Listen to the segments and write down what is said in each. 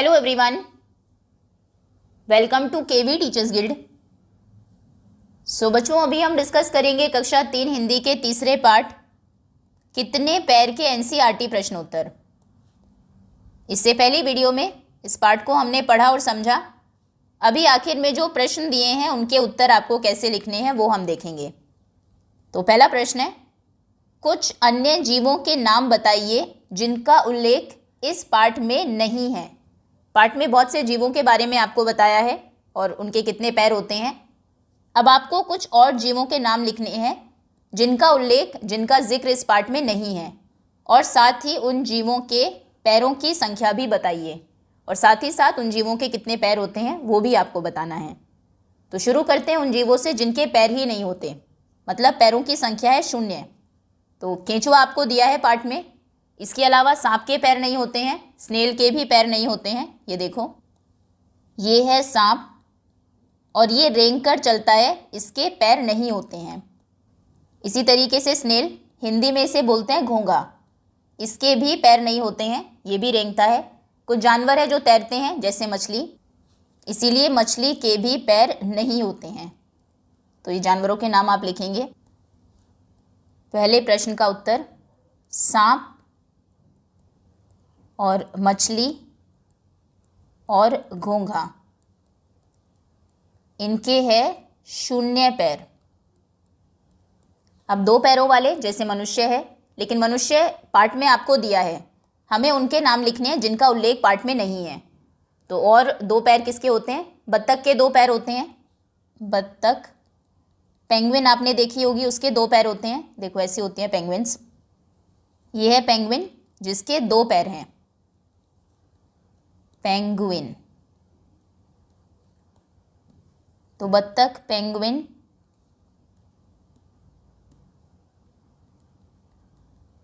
Hello everyone, welcome to KV teachers guild. So बच्चों, अभी हम डिस्कस करेंगे कक्षा 3 हिंदी के तीसरे पार्ट कितने पैर के एनसीईआरटी प्रश्नोत्तर। इससे पहली वीडियो में इस पार्ट को हमने पढ़ा और समझा। अभी आखिर में जो प्रश्न दिए हैं उनके उत्तर आपको कैसे लिखने हैं वो हम देखेंगे। तो पहला प्रश्न है, कुछ अन्य जीवों के नाम बताइए जिनका उल्लेख इस पाठ में नहीं है। पाठ में बहुत से जीवों के बारे में आपको बताया है और उनके कितने पैर होते हैं। अब आपको कुछ और जीवों के नाम लिखने हैं जिनका उल्लेख, जिनका जिक्र इस पाठ में नहीं है, और साथ ही उन जीवों के पैरों की संख्या भी बताइए, और साथ ही साथ उन जीवों के कितने पैर होते हैं वो भी आपको बताना है। तो शुरू करते हैं उन जीवों से जिनके पैर ही नहीं होते, मतलब पैरों की संख्या है 0। तो केंचुआ आपको दिया है पाठ में। इसके अलावा सांप के पैर नहीं होते हैं, स्नेल के भी पैर नहीं होते हैं। ये देखो, ये है सांप और ये रेंग कर चलता है, इसके पैर नहीं होते हैं। इसी तरीके से स्नेल, हिंदी में इसे बोलते हैं घोंघा, इसके भी पैर नहीं होते हैं, ये भी रेंगता है। कुछ जानवर है जो तैरते हैं जैसे मछली, इसीलिए मछली के भी पैर नहीं होते हैं। तो ये जानवरों के नाम आप लिखेंगे। पहले प्रश्न का उत्तर, सांप और मछली और घोंघा, इनके है 0 पैर। अब 2 पैरों वाले जैसे मनुष्य है, लेकिन मनुष्य पाठ में आपको दिया है, हमें उनके नाम लिखने हैं जिनका उल्लेख पाठ में नहीं है। तो और 2 पैर किसके होते हैं? बत्तख के 2 पैर होते हैं। बत्तख, पेंगुइन आपने देखी होगी, उसके 2 पैर होते हैं। देखो ऐसी होती हैं पेंगुइन्स। ये है पेंगुइन जिसके 2 पैर हैं, पेंगुइन। तो बत्तख, पेंगुइन,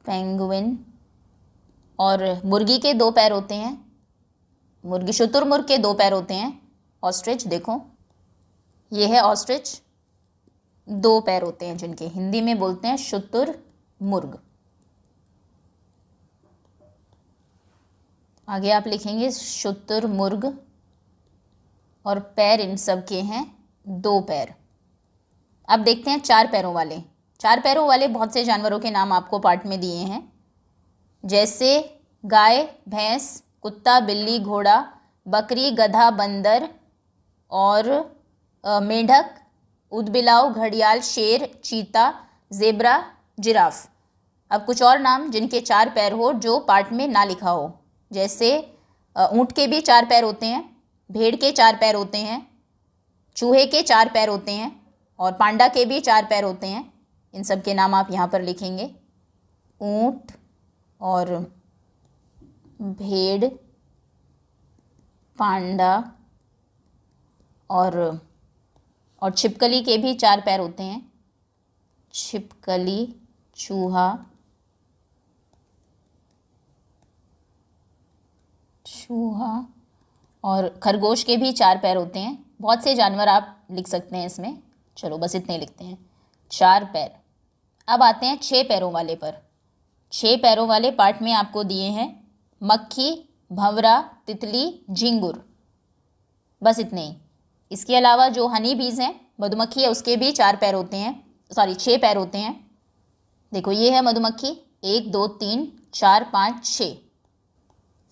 पेंगुइन। और मुर्गी के 2 पैर होते हैं, मुर्गी, शुतुरमुर्ग के 2 पैर होते हैं। ऑस्ट्रिच, देखो ये है ऑस्ट्रिच, 2 पैर होते हैं जिनके, हिंदी में बोलते हैं शुतुरमुर्ग। आगे आप लिखेंगे शुतुरमुर्ग और पैर इन सब के हैं 2 पैर। अब देखते हैं 4 पैरों वाले। 4 पैरों वाले बहुत से जानवरों के नाम आपको पाठ में दिए हैं, जैसे गाय, भैंस, कुत्ता, बिल्ली, घोड़ा, बकरी, गधा, बंदर और मेंढक, ऊदबिलाव, घड़ियाल, शेर, चीता, जेब्रा, जिराफ। अब कुछ और नाम जिनके 4 पैर हो जो पाठ में ना लिखा हो, जैसे ऊँट के भी 4 पैर होते हैं, भेड़ के 4 पैर होते हैं, चूहे के 4 पैर होते हैं और पांडा के भी 4 पैर होते हैं। इन सब के नाम आप यहाँ पर लिखेंगे। ऊँट और भेड़, पांडा और छिपकली के भी 4 पैर होते हैं। छिपकली, चूहा, और खरगोश के भी 4 पैर होते हैं। बहुत से जानवर आप लिख सकते हैं इसमें। चलो बस इतने लिखते हैं, 4 पैर। अब आते हैं 6 पैरों वाले पर। 6 पैरों वाले पाठ में आपको दिए हैं मक्खी, भंवरा, तितली, झिंगुर, बस इतने ही। इसके अलावा जो हनी बीज हैं, मधुमक्खी है, उसके भी 4 पैर होते हैं, 6 पैर होते हैं। देखो ये है मधुमक्खी, 1 2 3 4 5 6।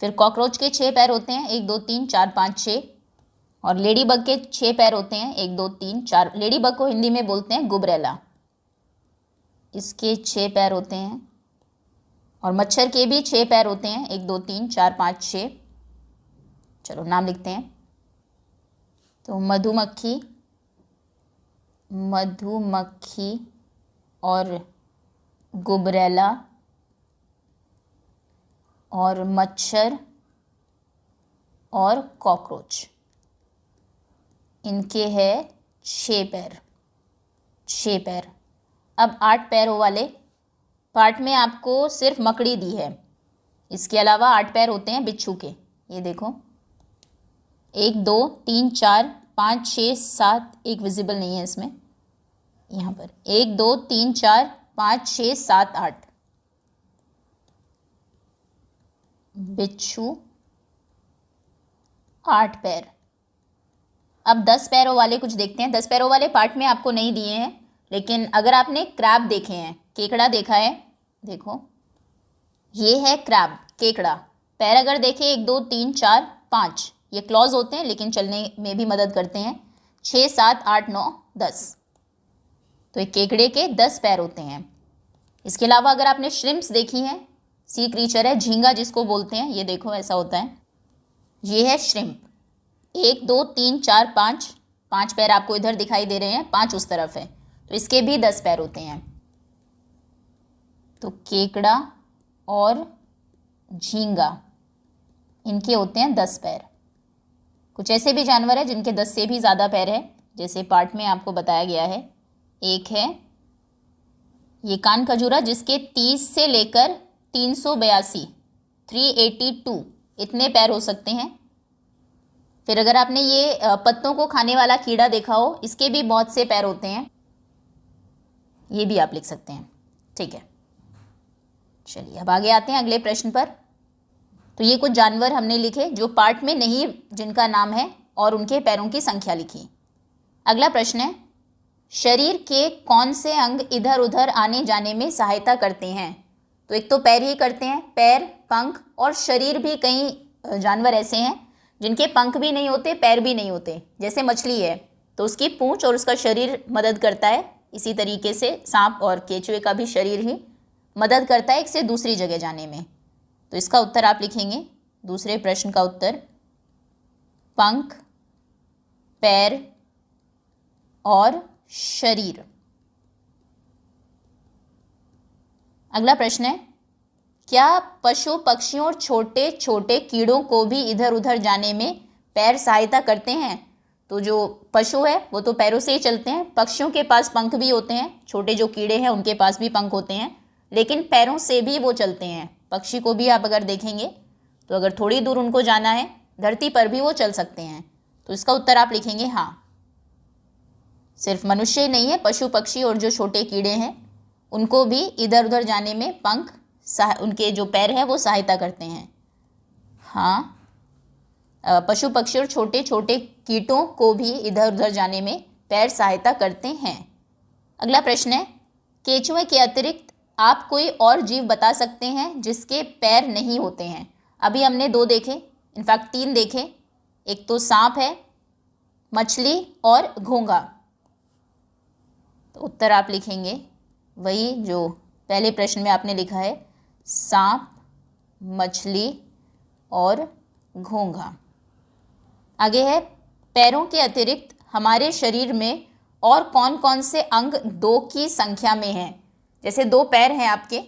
फिर कॉकरोच के 6 पैर होते हैं, 1 2 3 4 5 6। और लेडी बग के 6 पैर होते हैं, 1 2 3 4। लेडी बग को हिंदी में बोलते हैं गुबरेला, इसके 6 पैर होते हैं। और मच्छर के भी 6 पैर होते हैं, 1 2 3 4 5 6। चलो नाम लिखते हैं। तो मधुमक्खी, मधुमक्खी और गुबरेला और मच्छर और कॉकरोच, इनके है 6 पैर, 6 पैर। अब 8 पैरों वाले पार्ट में आपको सिर्फ मकड़ी दी है, इसके अलावा 8 पैर होते हैं बिच्छू के। ये देखो 1 2 3 4 5 6 7, एक विजिबल नहीं है इसमें, यहाँ पर 1 2 3 4 5 6 7 8 बिच्छू 8 पैर। अब 10 पैरों वाले कुछ देखते हैं। 10 पैरों वाले पार्ट में आपको नहीं दिए हैं, लेकिन अगर आपने क्रैब देखे हैं, केकड़ा देखा है, देखो ये है क्रैब, केकड़ा। पैर अगर देखें 1 2 3 4 5, ये क्लॉज होते हैं लेकिन चलने में भी मदद करते हैं। 6 7 8 9 10, तो एक केकड़े के 10 पैर होते हैं। इसके अलावा अगर आपने श्रिम्प्स देखी हैं, सी क्रीचर है, झींगा जिसको बोलते हैं, ये देखो ऐसा होता है, ये है श्रिम्प। 1 2 3 4 5, 5 पैर आपको इधर दिखाई दे रहे हैं, 5 उस तरफ है, तो इसके भी 10 पैर होते हैं। तो केकड़ा और झींगा, इनके होते हैं 10 पैर। कुछ ऐसे भी जानवर हैं जिनके 10 से भी ज़्यादा पैर है, जैसे पार्ट में आपको बताया गया है। एक है ये कान खजूरा, जिसके 30 से लेकर 382 382 इतने पैर हो सकते हैं। फिर अगर आपने ये पत्तों को खाने वाला कीड़ा देखा हो, इसके भी बहुत से पैर होते हैं, ये भी आप लिख सकते हैं। ठीक है, चलिए अब आगे आते हैं अगले प्रश्न पर। तो ये कुछ जानवर हमने लिखे जो पार्ट में नहीं, जिनका नाम है, और उनके पैरों की संख्या लिखी। अगला प्रश्न है, शरीर के कौन से अंग इधर उधर आने जाने में सहायता करते हैं? तो एक तो पैर ही करते हैं, पैर, पंख और शरीर भी। कई जानवर ऐसे हैं जिनके पंख भी नहीं होते, पैर भी नहीं होते, जैसे मछली है तो उसकी पूंछ और उसका शरीर मदद करता है। इसी तरीके से सांप और केचुए का भी शरीर ही मदद करता है एक से दूसरी जगह जाने में। तो इसका उत्तर आप लिखेंगे, दूसरे प्रश्न का उत्तर, पंख, पैर और शरीर। अगला प्रश्न है, क्या पशु पक्षियों और छोटे छोटे कीड़ों को भी इधर उधर जाने में पैर सहायता करते हैं? तो जो पशु है वो तो पैरों से ही चलते हैं, पक्षियों के पास पंख भी होते हैं, छोटे जो कीड़े हैं उनके पास भी पंख होते हैं, लेकिन पैरों से भी वो चलते हैं। पक्षी को भी आप अगर देखेंगे तो अगर थोड़ी दूर उनको जाना है, धरती पर भी वो चल सकते हैं। तो इसका उत्तर आप लिखेंगे हाँ। सिर्फ मनुष्य ही नहीं है, पशु पक्षी और जो छोटे कीड़े हैं उनको भी इधर उधर जाने में पंख, उनके जो पैर हैं वो सहायता करते हैं। हाँ, पशु पक्षी और छोटे छोटे कीटों को भी इधर उधर जाने में पैर सहायता करते हैं। अगला प्रश्न है, केचुए के अतिरिक्त आप कोई और जीव बता सकते हैं जिसके पैर नहीं होते हैं? अभी हमने 2 देखे, इनफैक्ट 3 देखे, एक तो सांप है, मछली और घोंघा। तो उत्तर आप लिखेंगे वही जो पहले प्रश्न में आपने लिखा है, सांप, मछली और घोंघा। आगे है, पैरों के अतिरिक्त हमारे शरीर में और कौन कौन से अंग 2 की संख्या में हैं? जैसे 2 पैर हैं आपके,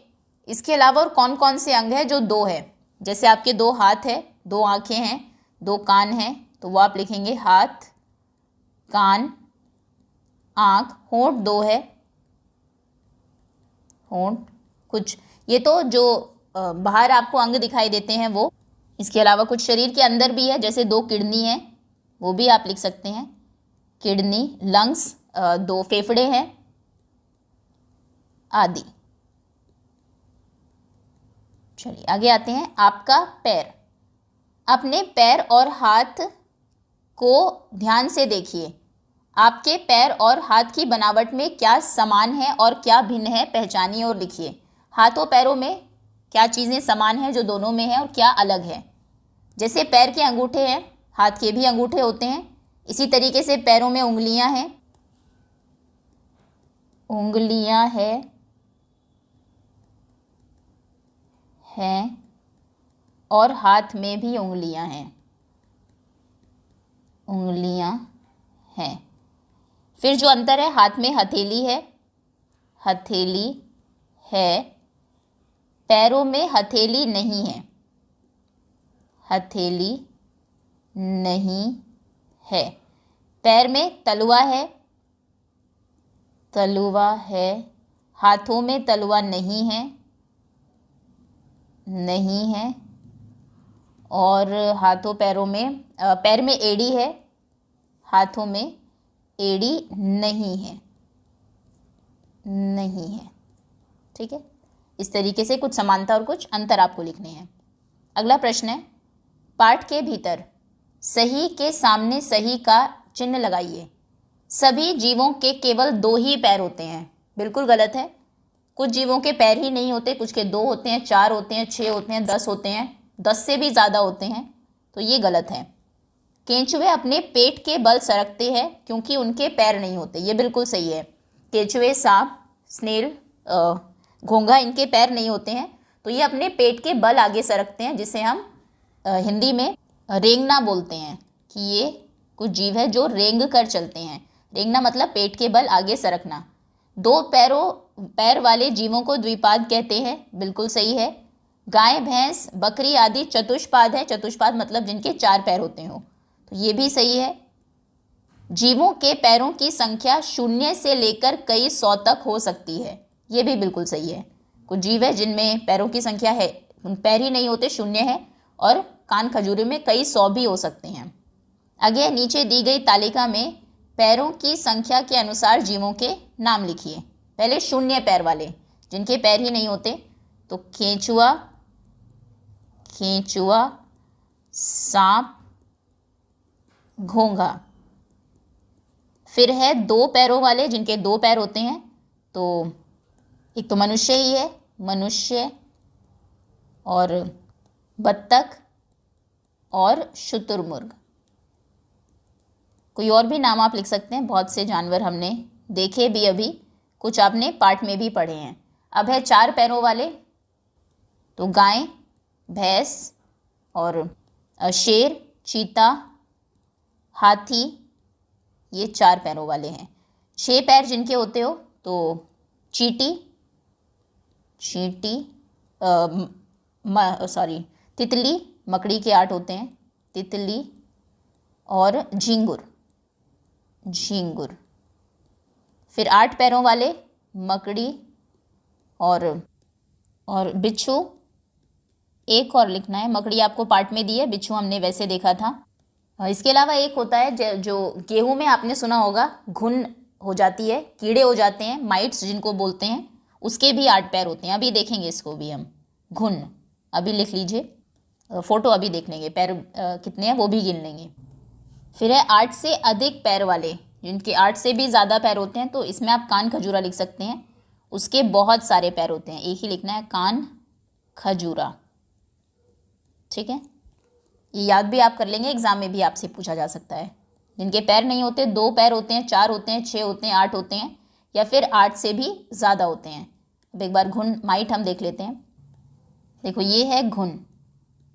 इसके अलावा और कौन कौन से अंग हैं जो 2 है? जैसे आपके 2 हाथ है, 2 आँखें हैं, 2 कान हैं, तो वो आप लिखेंगे हाथ, कान, आँख, होंठ 2 है, होंठ, कुछ ये तो जो बाहर आपको अंग दिखाई देते हैं वो। इसके अलावा कुछ शरीर के अंदर भी है, जैसे 2 किडनी है, वो भी आप लिख सकते हैं, किडनी, लंग्स, 2 फेफड़े हैं आदि। चलिए आगे आते हैं, आपका पैर। अपने पैर और हाथ को ध्यान से देखिए, आपके पैर और हाथ की बनावट में क्या समान है और क्या भिन्न है, पहचानिए और लिखिए। हाथों पैरों में क्या चीज़ें समान हैं जो दोनों में है और क्या अलग है? जैसे पैर के अंगूठे हैं, हाथ के भी अंगूठे होते हैं, इसी तरीके से पैरों में उंगलियां हैं, उंगलियां हैं और हाथ में भी उंगलियां हैं, उंगलियां हैं। फिर जो अंतर है, हाथ में हथेली है, हथेली है, पैरों में हथेली नहीं है, हथेली नहीं है। पैर में तलुआ है, तलुआ है, हाथों में तलुआ नहीं है, नहीं है। और हाथों पैरों में, पैर में एड़ी है, हाथों में एड़ी नहीं है, नहीं है। ठीक है, इस तरीके से कुछ समानता और कुछ अंतर आपको लिखने हैं। अगला प्रश्न है, पाठ के भीतर सही के सामने सही का चिन्ह लगाइए। सभी जीवों के केवल 2 ही पैर होते हैं। बिल्कुल गलत है। कुछ जीवों के पैर ही नहीं होते, कुछ के 2 होते हैं, 4 होते हैं, 6 होते हैं, 10 होते हैं, 10 से भी ज़्यादा होते हैं, तो ये गलत है। केंचुए अपने पेट के बल सरकते हैं क्योंकि उनके पैर नहीं होते, ये बिल्कुल सही है। केंचुए, सांप, स्नेल, घोंघा, इनके पैर नहीं होते हैं, तो ये अपने पेट के बल आगे सरकते हैं, जिसे हम हिंदी में रेंगना बोलते हैं कि ये कुछ जीव है जो रेंग कर चलते हैं। रेंगना मतलब पेट के बल आगे सरकना। 2 पैर वाले जीवों को द्विपाद कहते हैं, बिल्कुल सही है। गाय, भैंस, बकरी आदि चतुष्पाद है। चतुष्पाद मतलब जिनके 4 पैर होते हो, तो ये भी सही है। जीवों के पैरों की संख्या 0 से लेकर कई 100 तक हो सकती है, ये भी बिल्कुल सही है। कुछ जीव है जिनमें पैरों की संख्या है, उन पैर ही नहीं होते, 0 है, और कान खजूरे में कई 100 भी हो सकते हैं। आगे नीचे दी गई तालिका में पैरों की संख्या के अनुसार जीवों के नाम लिखिए। पहले 0 पैर वाले, जिनके पैर ही नहीं होते, तो केंचुआ, सांप, घोंघा। फिर है 2 पैरों वाले, जिनके 2 पैर होते हैं, तो एक तो मनुष्य ही है, मनुष्य, और बत्तख और शुतुरमुर्ग। कोई और भी नाम आप लिख सकते हैं, बहुत से जानवर हमने देखे भी, अभी कुछ आपने पाठ में भी पढ़े हैं। अब है 4 पैरों वाले, तो गाय, भैंस और शेर, चीता, हाथी, ये 4 पैरों वाले हैं। 6 पैर जिनके होते हो, तो चींटी, तितली, मकड़ी के 8 होते हैं, तितली, और झींगुर। फिर 8 पैरों वाले मकड़ी और बिच्छू। एक और लिखना है, मकड़ी आपको पाठ में दी है, बिच्छू हमने वैसे देखा था। इसके अलावा एक होता है जो गेहूं में आपने सुना होगा, घुन हो जाती है, कीड़े हो जाते हैं, माइट्स जिनको बोलते हैं, उसके भी 8 पैर होते हैं। अभी देखेंगे इसको भी हम, घुन, अभी लिख लीजिए, फोटो अभी देख लेंगे, पैर कितने हैं वो भी गिन लेंगे। फिर है 8 से अधिक पैर वाले, जिनके 8 से भी ज़्यादा पैर होते हैं, तो इसमें आप कान खजूरा लिख सकते हैं, उसके बहुत सारे पैर होते हैं, एक ही लिखना है, कान खजूरा। ठीक है, ये याद भी आप कर लेंगे, एग्जाम में भी आपसे पूछा जा सकता है। जिनके पैर नहीं होते, 2 पैर होते हैं, 4 होते हैं, 6 होते हैं, 8 होते हैं, या फिर 8 से भी ज़्यादा होते हैं। अब एक बार घुन, माइट हम देख लेते हैं। देखो ये है घुन,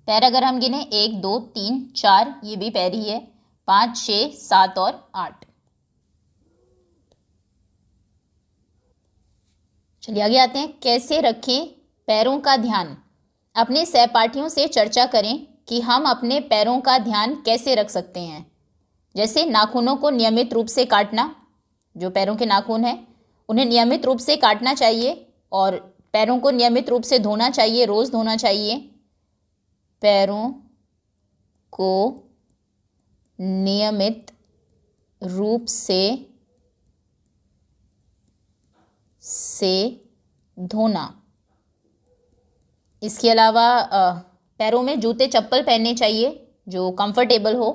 पैर अगर हम गिने 1 2 3 4, ये भी पैर ही है, 5 6 7 और 8। चलिए आगे आते हैं। कैसे रखें पैरों का ध्यान? अपने सहपाठियों से चर्चा करें कि हम अपने पैरों का ध्यान कैसे रख सकते हैं। जैसे नाखूनों को नियमित रूप से काटना, जो पैरों के नाखून हैं उन्हें नियमित रूप से काटना चाहिए, और पैरों को नियमित रूप से धोना चाहिए, रोज़ धोना चाहिए। पैरों को नियमित रूप से धोना। इसके अलावा पैरों में जूते चप्पल पहनने चाहिए जो कंफर्टेबल हो।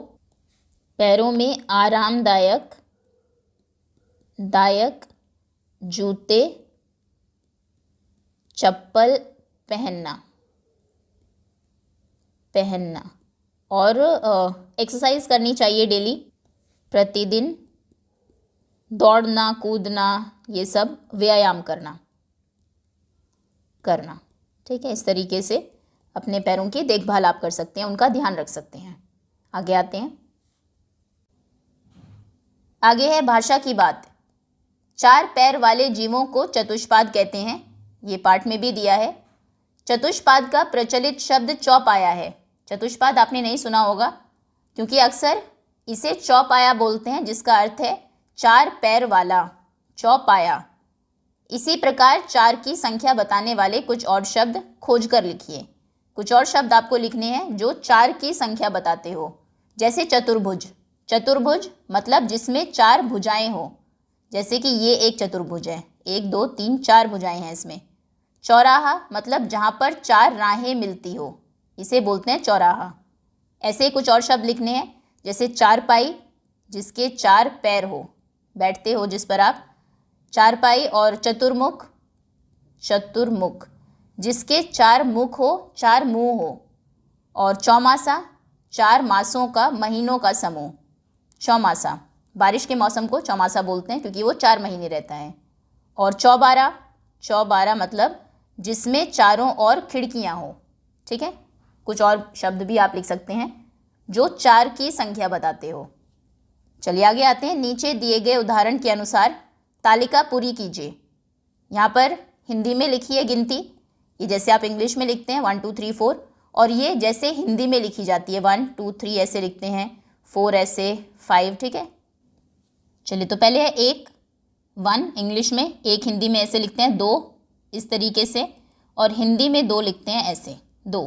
पैरों में आरामदायक जूते चप्पल पहनना और एक्सरसाइज करनी चाहिए डेली, प्रतिदिन दौड़ना, कूदना, ये सब व्यायाम करना। ठीक है, इस तरीके से अपने पैरों की देखभाल आप कर सकते हैं, उनका ध्यान रख सकते हैं। आगे आते हैं। आगे है भाषा की बात। 4 पैर वाले जीवों को चतुष्पाद कहते हैं, ये पाठ में भी दिया है। चतुष्पाद का प्रचलित शब्द चौपाया है। चतुष्पाद आपने नहीं सुना होगा क्योंकि अक्सर इसे चौपाया बोलते हैं, जिसका अर्थ है 4 पैर वाला, चौपाया। इसी प्रकार 4 की संख्या बताने वाले कुछ और शब्द खोज कर लिखिए। कुछ और शब्द आपको लिखने हैं जो 4 की संख्या बताते हो, जैसे चतुर्भुज। चतुर्भुज मतलब जिसमें 4 भुजाएं हो, जैसे कि ये एक चतुर्भुज है, 1 2 3 4 भुजाएं हैं इसमें। चौराहा मतलब जहाँ पर 4 राहें मिलती हो, इसे बोलते हैं चौराहा। ऐसे कुछ और शब्द लिखने हैं, जैसे चारपाई, जिसके 4 पैर हो, बैठते हो जिस पर आप, चारपाई। और चतुर्मुख, चतुर्मुख, जिसके 4 मुख हो, 4 मुंह हो। और चौमासा, 4 मासों का, महीनों का समूह, चौमासा। बारिश के मौसम को चौमासा बोलते हैं क्योंकि वो 4 महीने रहता है। और चौबारा, चौबारा मतलब जिसमें चारों ओर खिड़कियां हो, ठीक है। कुछ और शब्द भी आप लिख सकते हैं जो 4 की संख्या बताते हो। चलिए आगे आते हैं। नीचे दिए गए उदाहरण के अनुसार तालिका पूरी कीजिए। यहाँ पर हिंदी में लिखी है गिनती, ये जैसे आप इंग्लिश में लिखते हैं 1 2 3 4, और ये जैसे हिंदी में लिखी जाती है 1 2 3 ऐसे लिखते हैं, 4 ऐसे, 5, ठीक है। चलिए तो पहले है 1, 1 इंग्लिश में, 1 हिंदी में ऐसे लिखते हैं, 2 इस तरीके से, और हिंदी में 2 लिखते हैं ऐसे, 2,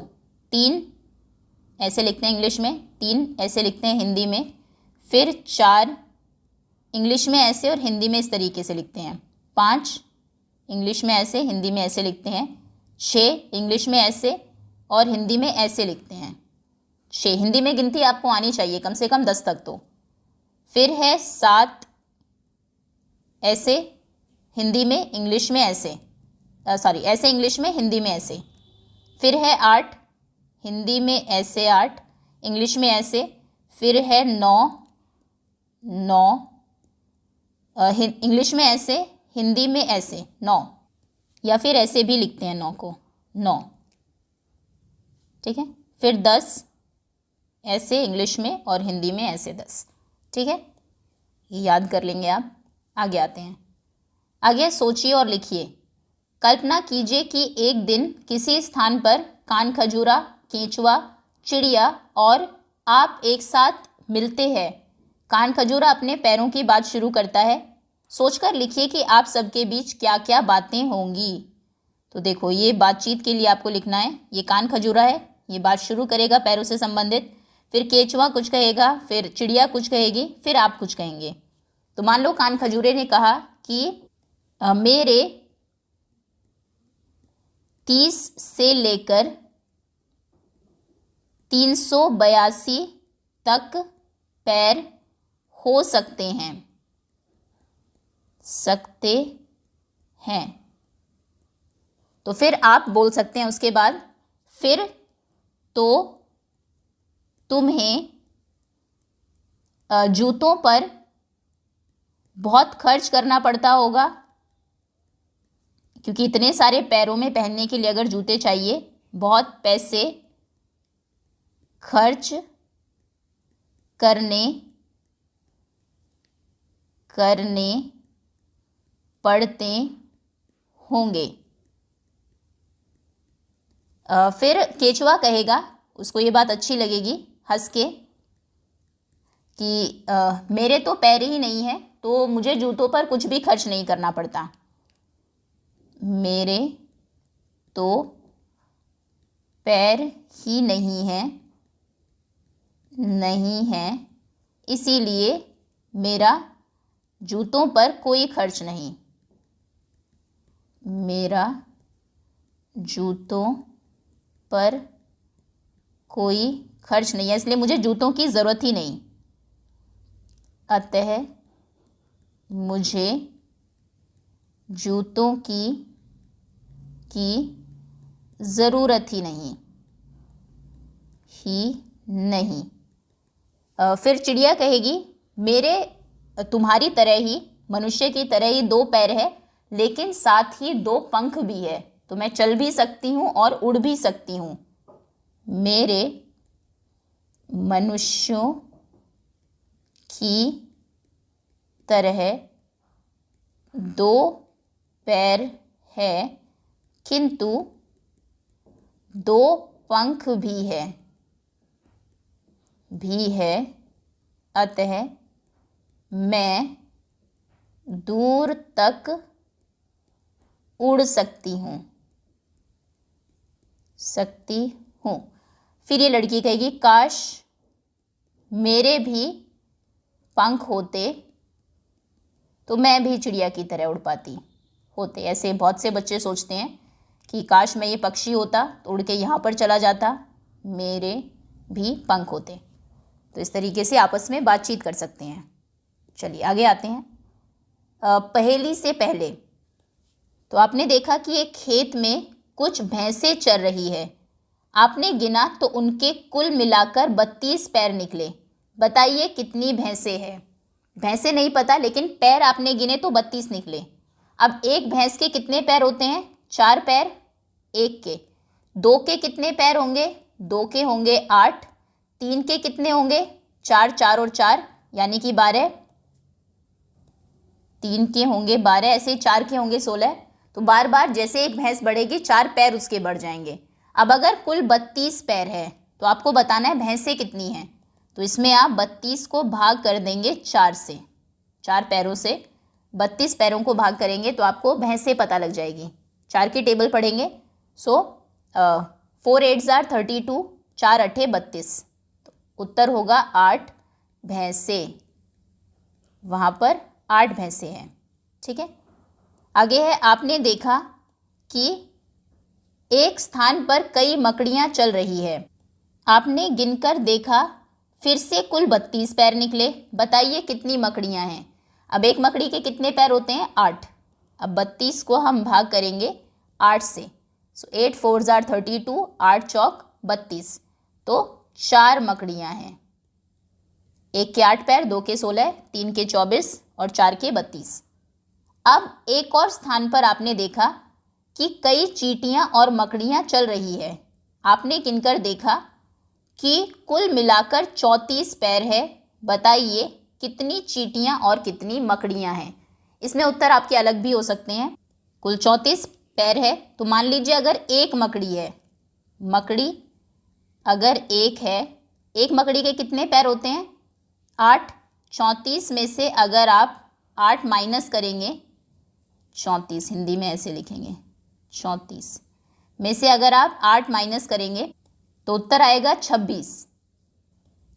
3 ऐसे लिखते हैं इंग्लिश में, 3 ऐसे लिखते हैं हिंदी में, फिर 4 इंग्लिश में ऐसे और हिंदी में इस तरीके से लिखते हैं, 5 इंग्लिश में ऐसे, हिंदी में ऐसे लिखते हैं, 6 इंग्लिश में ऐसे और हिंदी में ऐसे लिखते हैं, 6 हिंदी में गिनती आपको आनी चाहिए कम से कम 10 तक तो। फिर है 7 ऐसे, हिंदी में, इंग्लिश में ऐसे, ऐसे इंग्लिश में, हिंदी में ऐसे। फिर है 8 हिंदी में ऐसे, 8 इंग्लिश में ऐसे। फिर है 9 इंग्लिश में ऐसे, हिंदी में ऐसे, 9, या फिर ऐसे भी लिखते हैं 9 को, 9, ठीक है। फिर 10 ऐसे इंग्लिश में और हिंदी में ऐसे, 10, ठीक है। ये याद कर लेंगे आप। आगे आते हैं। आगे सोचिए और लिखिए। कल्पना कीजिए कि एक दिन किसी स्थान पर कान खजूरा, केंचुआ, चिड़िया और आप एक साथ मिलते हैं। कान खजूरा अपने पैरों की बात शुरू करता है। सोचकर लिखिए कि आप सबके बीच क्या क्या बातें होंगी। तो देखो, ये बातचीत के लिए आपको लिखना है। ये कान खजूरा है, ये बात शुरू करेगा पैरों से संबंधित, फिर केंचुआ कुछ कहेगा, फिर चिड़िया कुछ कहेगी, फिर आप कुछ कहेंगे। तो मान लो कान खजूरे ने कहा कि मेरे 30 से लेकर 382 तक पैर हो सकते हैं। तो फिर आप बोल सकते हैं उसके बाद, फिर तो तुम्हें जूतों पर बहुत खर्च करना पड़ता होगा, क्योंकि इतने सारे पैरों में पहनने के लिए अगर जूते चाहिए, बहुत पैसे खर्च करने पड़ते होंगे। फिर केंचुआ कहेगा, उसको ये बात अच्छी लगेगी, हंस के, कि मेरे तो पैर ही नहीं है, तो मुझे जूतों पर कुछ भी खर्च नहीं करना पड़ता। मेरे तो पैर ही नहीं है, इसीलिए मेरा जूतों पर कोई खर्च नहीं। मेरा जूतों पर कोई खर्च नहीं है, इसलिए मुझे जूतों की ज़रूरत ही नहीं। अतः मुझे जूतों की ज़रूरत ही नहीं। फिर चिड़िया कहेगी, मेरे तुम्हारी तरह ही, मनुष्य की तरह ही 2 पैर है, लेकिन साथ ही 2 पंख भी है, तो मैं चल भी सकती हूँ और उड़ भी सकती हूँ। मेरे मनुष्यों की तरह 2 पैर है, किंतु 2 पंख भी है, अतः मैं दूर तक उड़ सकती हूँ। फिर ये लड़की कहेगी, काश मेरे भी पंख होते तो मैं भी चिड़िया की तरह उड़ पाती होते। ऐसे बहुत से बच्चे सोचते हैं कि काश मैं ये पक्षी होता तो उड़ के यहाँ पर चला जाता, मेरे भी पंख होते। तो इस तरीके से आपस में बातचीत कर सकते हैं। चलिए आगे आते हैं। पहेली से पहले तो आपने देखा कि एक खेत में कुछ भैंसें चर रही है। आपने गिना तो उनके कुल मिलाकर 32 पैर निकले। बताइए कितनी भैंसें हैं। भैंसें नहीं पता, लेकिन पैर आपने गिने तो 32 निकले। अब एक भैंस के कितने पैर होते हैं? 4 पैर एक के। 2 के कितने पैर होंगे? 2 के होंगे 8। 3 के कितने होंगे? 4, 4 और 4 यानी कि 12। 3 के होंगे 12, ऐसे 4 के होंगे 16। तो बार बार जैसे एक भैंस बढ़ेगी 4 पैर उसके बढ़ जाएंगे। अब अगर कुल 32 पैर है तो आपको बताना है भैंसें कितनी हैं। तो इसमें आप 32 को भाग कर देंगे 4 से। 4 पैरों से 32 पैरों को भाग करेंगे तो आपको भैंसें पता लग जाएगी। 4 की टेबल पढ़ेंगे। 4 8 32, 4 8 32। तो उत्तर होगा 8 भैंसें। वहाँ पर 8 भैंसें हैं। ठीक है, आगे है। आपने देखा कि एक स्थान पर कई मकड़ियाँ चल रही है। आपने गिनकर देखा, फिर से कुल 32 पैर निकले। बताइए कितनी मकड़ियाँ हैं। अब एक मकड़ी के कितने पैर होते हैं? 8। अब 32 को हम भाग करेंगे 8 से। 8 4 32, 8 चौक 32। तो 4 मकड़ियाँ हैं। एक के 8 पैर, 2 के 16, 3 के 24 और 4 के 32। अब एक और स्थान पर आपने देखा कि कई चींटियां और मकड़ियां चल रही है। आपने गिनकर देखा कि कुल मिलाकर 34 पैर है। बताइए कितनी चींटियां और कितनी मकड़ियां हैं। इसमें उत्तर आपके अलग भी हो सकते हैं। कुल 34 पैर है तो मान लीजिए अगर एक मकड़ी है, मकड़ी अगर एक है, एक मकड़ी के कितने पैर होते हैं? 8। 34 में से अगर आप 8 माइनस करेंगे, 34 हिंदी में ऐसे लिखेंगे, 34 में से अगर आप 8 माइनस करेंगे तो उत्तर आएगा 26।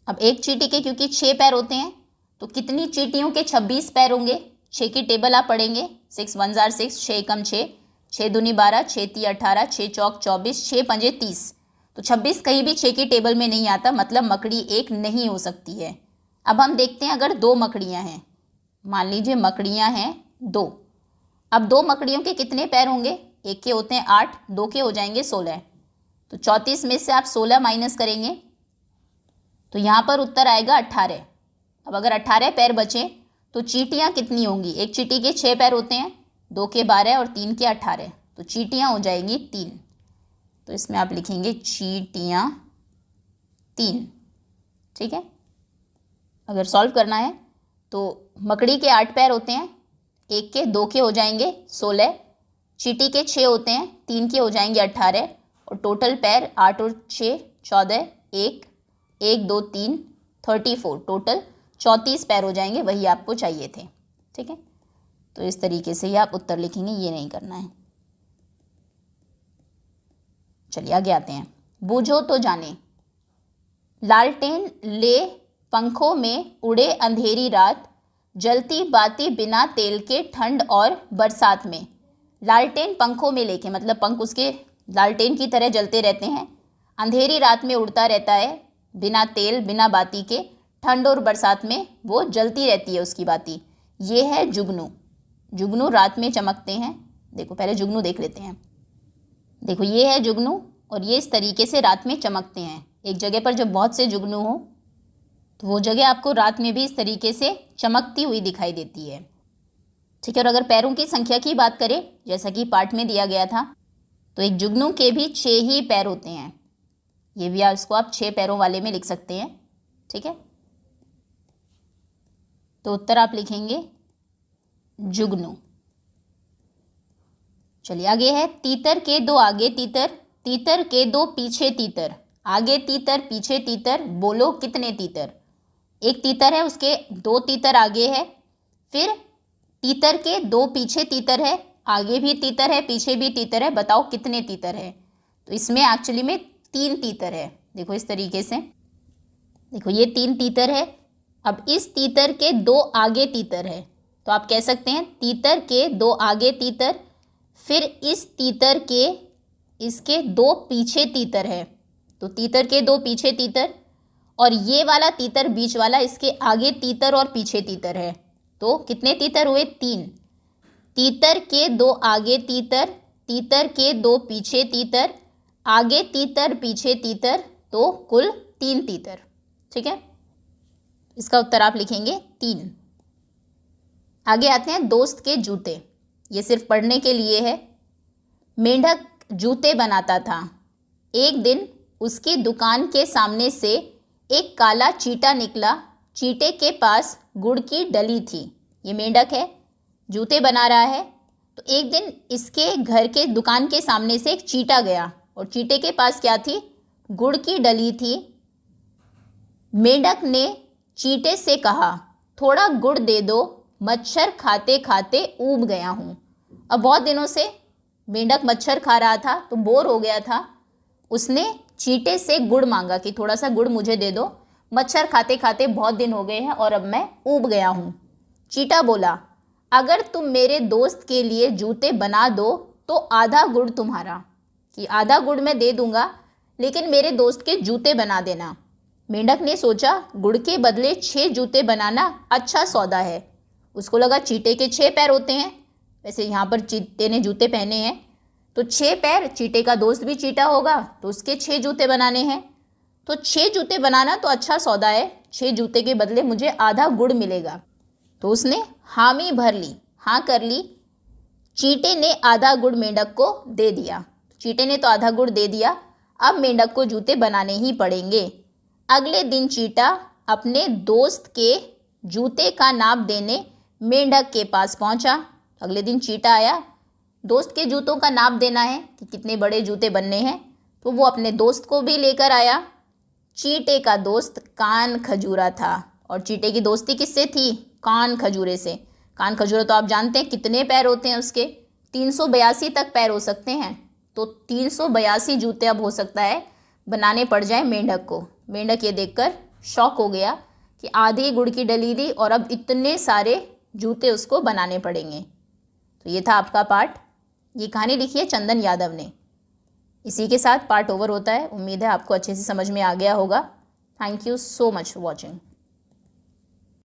अब एक चींटी के क्योंकि 6 पैर होते हैं तो कितनी चींटियों के 26 पैर होंगे? 6 की टेबल आप पढ़ेंगे। 6 1 6, 6 एकम 6, 6 दूनी 12, 6 ती 18, 6 चौक 24, 6 पंजे 30। तो 26 कहीं भी 6 की टेबल में नहीं आता, मतलब मकड़ी एक नहीं हो सकती है। अब हम देखते हैं अगर 2 मकड़ियाँ हैं। मान लीजिए मकड़ियाँ हैं 2। अब 2 मकड़ियों के कितने पैर होंगे? एक के होते हैं 8, 2 के हो जाएंगे 16। तो 34 में से आप 16 माइनस करेंगे तो यहाँ पर उत्तर आएगा 18। अब अगर 18 पैर बचे तो चींटियाँ कितनी होंगी? एक चींटी के 6 पैर होते हैं, 2 के 12 और 3 के 18। तो चींटियाँ हो जाएंगी 3। तो इसमें आप लिखेंगे चींटियाँ 3। ठीक है, अगर सॉल्व करना है तो मकड़ी के 8 पैर होते हैं, एक के 2 के हो जाएंगे 16, चींटी के 6 होते हैं, 3 के हो जाएंगे 18 और टोटल पैर 8 और 6 14, 1 1 2 3 34, टोटल 34 पैर हो जाएंगे। वही आपको चाहिए थे। ठीक है, तो इस तरीके से ही आप उत्तर लिखेंगे, ये नहीं करना है। चलिए आगे आते हैं। बूझो तो जाने। लालटेन ले पंखों में उड़े अंधेरी रात, जलती बाती बिना तेल के ठंड और बरसात में। लालटेन पंखों में लेके, मतलब पंख उसके लालटेन की तरह जलते रहते हैं, अंधेरी रात में उड़ता रहता है, बिना तेल बिना बाती के, ठंड और बरसात में वो जलती रहती है उसकी बाती। ये है जुगनू। जुगनू रात में चमकते हैं। देखो पहले जुगनू देख लेते हैं। देखो ये है जुगनू और ये इस तरीके से रात में चमकते हैं। एक जगह पर जब बहुत से जुगनू हो तो वो जगह आपको रात में भी इस तरीके से चमकती हुई दिखाई देती है। ठीक है, और अगर पैरों की संख्या की बात करें, जैसा कि पाठ में दिया गया था, तो एक जुगनू के भी 6 ही पैर होते हैं। ये भी इसको आप 6 पैरों वाले में लिख सकते हैं। ठीक है, तो उत्तर आप लिखेंगे जुगनू। चलिए आगे है। तीतर के 2 आगे तीतर, तीतर के 2 पीछे तीतर, आगे तीतर पीछे तीतर, बोलो कितने तीतर। एक तीतर है, उसके 2 तीतर आगे है, फिर तीतर के 2 पीछे तीतर है, आगे भी तीतर है पीछे भी तीतर है, बताओ कितने तीतर है। तो इसमें एक्चुअली में 3 तीतर है। देखो इस तरीके से, देखो ये 3 तीतर है। अब इस तीतर के 2 आगे तीतर है, तो आप कह सकते हैं तीतर के 2 आगे तीतर, फिर इस तीतर के इसके 2 पीछे तीतर है, तो तीतर के 2 पीछे तीतर, और ये वाला तीतर बीच वाला, इसके आगे तीतर और पीछे तीतर है। तो कितने तीतर हुए? 3। तीतर के 2 आगे तीतर, तीतर के 2 पीछे तीतर, आगे तीतर पीछे तीतर, तो कुल 3 तीतर। ठीक है, इसका उत्तर आप लिखेंगे 3। आगे आते हैं दोस्त के जूते। ये सिर्फ पढ़ने के लिए है। मेंढक जूते बनाता था। एक दिन उसकी दुकान के सामने से एक काला चींटा निकला। चींटे के पास गुड़ की डली थी। ये मेंढक है, जूते बना रहा है। तो एक दिन इसके घर के दुकान के सामने से एक चींटा गया और चींटे के पास क्या थी? गुड़ की डली थी। मेंढक ने चींटे से कहा, थोड़ा गुड़ दे दो, मच्छर खाते खाते ऊब गया हूँ। अब बहुत दिनों से मेंढक मच्छर खा रहा था तो बोर हो गया था। उसने चींटे से गुड़ मांगा कि थोड़ा सा गुड़ मुझे दे दो, मच्छर खाते खाते बहुत दिन हो गए हैं और अब मैं ऊब गया हूँ। चींटा बोला, अगर तुम मेरे दोस्त के लिए जूते बना दो तो आधा गुड़ तुम्हारा, कि आधा गुड़ मैं दे दूंगा लेकिन मेरे दोस्त के जूते बना देना। मेंढक ने सोचा गुड़ के बदले 6 जूते बनाना अच्छा सौदा है। उसको लगा चींटे के 6 पैर होते हैं, वैसे यहाँ पर चींटे ने जूते पहने हैं तो 6 पैर, चींटे का दोस्त भी चींटा होगा तो उसके 6 जूते बनाने हैं। तो 6 जूते बनाना तो अच्छा सौदा है, 6 जूते के बदले मुझे आधा गुड़ मिलेगा। तो उसने हामी भर ली, हाँ कर ली। चींटे ने आधा गुड़ मेंढक को दे दिया। चींटे ने तो आधा गुड़ दे दिया, अब मेंढक को जूते बनाने ही पड़ेंगे। अगले दिन चींटा अपने दोस्त के जूते का नाप देने मेंढक के पास पहुंचा। अगले दिन चींटा आया, दोस्त के जूतों का नाप देना है कि कितने बड़े जूते बनने हैं, तो वो अपने दोस्त को भी लेकर आया। चींटे का दोस्त कान खजूरा था और चींटे की दोस्ती किससे थी? कान खजूरे से। कान खजूरा तो आप जानते हैं कितने पैर होते हैं उसके, 382 तक पैर हो सकते हैं। तो 382 जूते अब हो सकता है बनाने पड़ जाए मेंढक को। मेंढक ये देखकर शॉक हो गया कि आधी गुड़ की डली दी और अब इतने सारे जूते उसको बनाने पड़ेंगे। तो ये था आपका पाठ। ये कहानी लिखी है चंदन यादव ने। इसी के साथ पार्ट ओवर होता है। उम्मीद है आपको अच्छे से समझ में आ गया होगा। Thank you so much for watching.